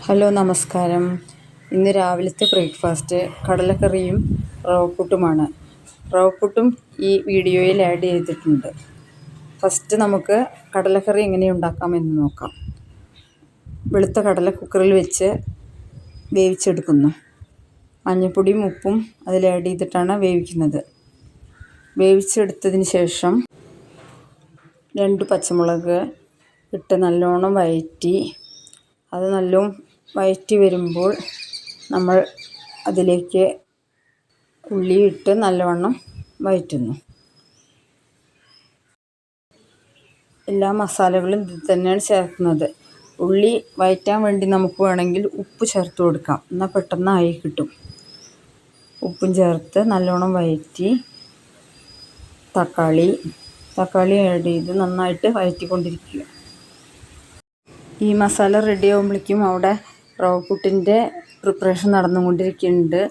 Hello നമസ്കാരം. ഇന്ന് രാവിലത്തെ ബ്രേക്ക്ഫാസ്റ്റ് കടലക്കറിയും റവപ്പുട്ടുമാണ്. റവപ്പുട്ടും ഈ വീഡിയോയിൽ ആഡ് ചെയ്തിട്ടുണ്ട്. ഫസ്റ്റ് നമുക്ക് കടലക്കറി എങ്ങനെ ഉണ്ടാക്കാമെന്ന് നോക്കാം. വെളുത്ത കടല കുക്കറിൽ വെച്ച് വേവിച്ചെടുക്കുന്നു. മഞ്ഞൾപ്പൊടിയും ഉപ്പും അതിൽ ആഡ് ചെയ്തിട്ടാണ് വേവിക്കുന്നത്. വേവിച്ചെടുത്തതിന് ശേഷം 2 പച്ചമുളക് ഇട്ട് നല്ലോണം വഴറ്റി, അത് നല്ലോണം വഴറ്റി വരുമ്പോൾ നമ്മൾ അതിലേക്ക് ഉള്ളി ഇട്ട് നല്ലവണ്ണം വഴറ്റുന്നു. എല്ലാ മസാലകളും ഇതിൽ തന്നെയാണ് ചേർക്കുന്നത്. ഉള്ളി വഴറ്റാൻ വേണ്ടി നമുക്ക് വേണമെങ്കിൽ ഉപ്പ് ചേർത്ത് കൊടുക്കാം, എന്നാൽ പെട്ടെന്ന് ആയി കിട്ടും. ഉപ്പും ചേർത്ത് നല്ലോണം വഴറ്റി തക്കാളി ആഡ് ചെയ്ത് നന്നായിട്ട് വഴറ്റിക്കൊണ്ടിരിക്കുക. ഈ മസാല റെഡി ആകുമ്പോഴേക്കും അവിടെ റവപ്പുട്ടിൻ്റെ പ്രിപ്പറേഷൻ നടന്നുകൊണ്ടിരിക്കുന്നുണ്ട്.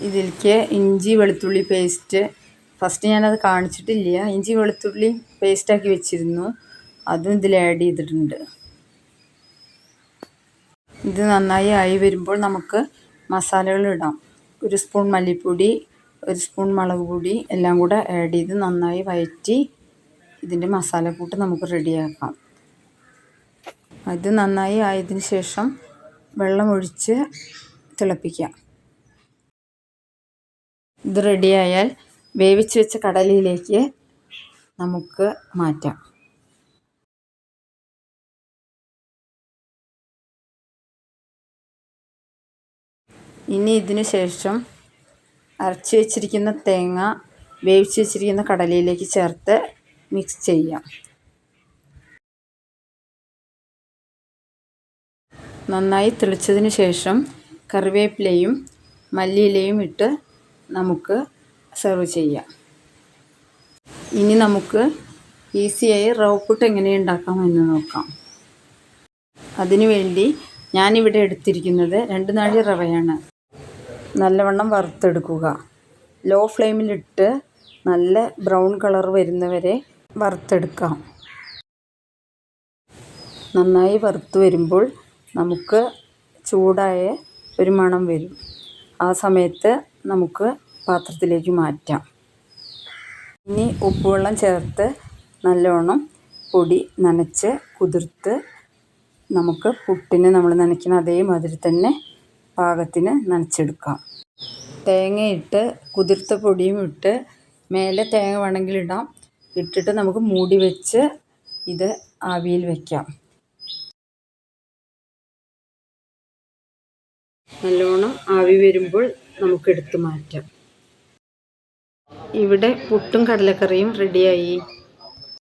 ഇതിലേക്ക് ഇഞ്ചി വെളുത്തുള്ളി പേസ്റ്റ്, ഫസ്റ്റ് ഞാനത് കാണിച്ചിട്ടില്ല. ഇഞ്ചി വെളുത്തുള്ളി പേസ്റ്റാക്കി വെച്ചിരുന്നു, അതും ഇതിൽ ആഡ് ചെയ്തിട്ടുണ്ട്. ഇത് നന്നായി ആയി വരുമ്പോൾ നമുക്ക് മസാലകൾ ഇടാം. 1 സ്പൂൺ മല്ലിപ്പൊടി, 1 സ്പൂൺ മുളക് പൊടി എല്ലാം കൂടെ ആഡ് ചെയ്ത് നന്നായി വഴറ്റി ഇതിൻ്റെ മസാലക്കൂട്ട് നമുക്ക് റെഡിയാക്കാം. അത് നന്നായി ആയതിനു ശേഷം വെള്ളമൊഴിച്ച് തിളപ്പിക്കാം. ഇത് റെഡിയായാൽ വേവിച്ച് വെച്ച കടലയിലേക്ക് നമുക്ക് മാറ്റാം. ഇനി ഇതിന് ശേഷം അരച്ച് വെച്ചിരിക്കുന്ന തേങ്ങ വേവിച്ച് വെച്ചിരിക്കുന്ന കടലയിലേക്ക് ചേർത്ത് മിക്സ് ചെയ്യാം. നന്നായി തിളച്ചതിന് ശേഷം കറിവേപ്പിലയും മല്ലിയിലയും ഇട്ട് നമുക്ക് സെർവ് ചെയ്യാം. ഇനി നമുക്ക് ഈസിയായി റവപ്പുട്ട് എങ്ങനെ ഉണ്ടാക്കാമെന്ന് നോക്കാം. അതിനുവേണ്ടി ഞാനിവിടെ എടുത്തിരിക്കുന്നത് 2 നാഴി റവയാണ്. നല്ലവണ്ണം വറുത്തെടുക്കുക. ലോ ഫ്ലെയിമിലിട്ട് നല്ല ബ്രൗൺ കളർ വരുന്നവരെ വറുത്തെടുക്കാം. നന്നായി വറുത്ത് വരുമ്പോൾ നമുക്ക് ചൂടായ ഒരു മണം വരും. ആ സമയത്ത് നമുക്ക് പാത്രത്തിലേക്ക് മാറ്റാം. ഇനി ഉപ്പുവെള്ളം ചേർത്ത് നല്ലോണം പൊടി നനച്ച് കുതിർത്ത് നമുക്ക് പുട്ടിന് നമ്മൾ നനയ്ക്കുന്ന അതേമാതിരി തന്നെ പാകത്തിന് നനച്ചെടുക്കാം. തേങ്ങയിട്ട് കുതിർത്ത പൊടിയും ഇട്ട് മേലെ തേങ്ങ വേണമെങ്കിൽ ഇടാം. ഇട്ടിട്ട് നമുക്ക് മൂടി വെച്ച് ഇത് ആവിയിൽ വയ്ക്കാം. നല്ലോണം ആവി വരുമ്പോൾ നമുക്ക് എടുത്ത് മാറ്റാം. ഇവിടെ പുട്ടും കടലക്കറിയും റെഡിയായി.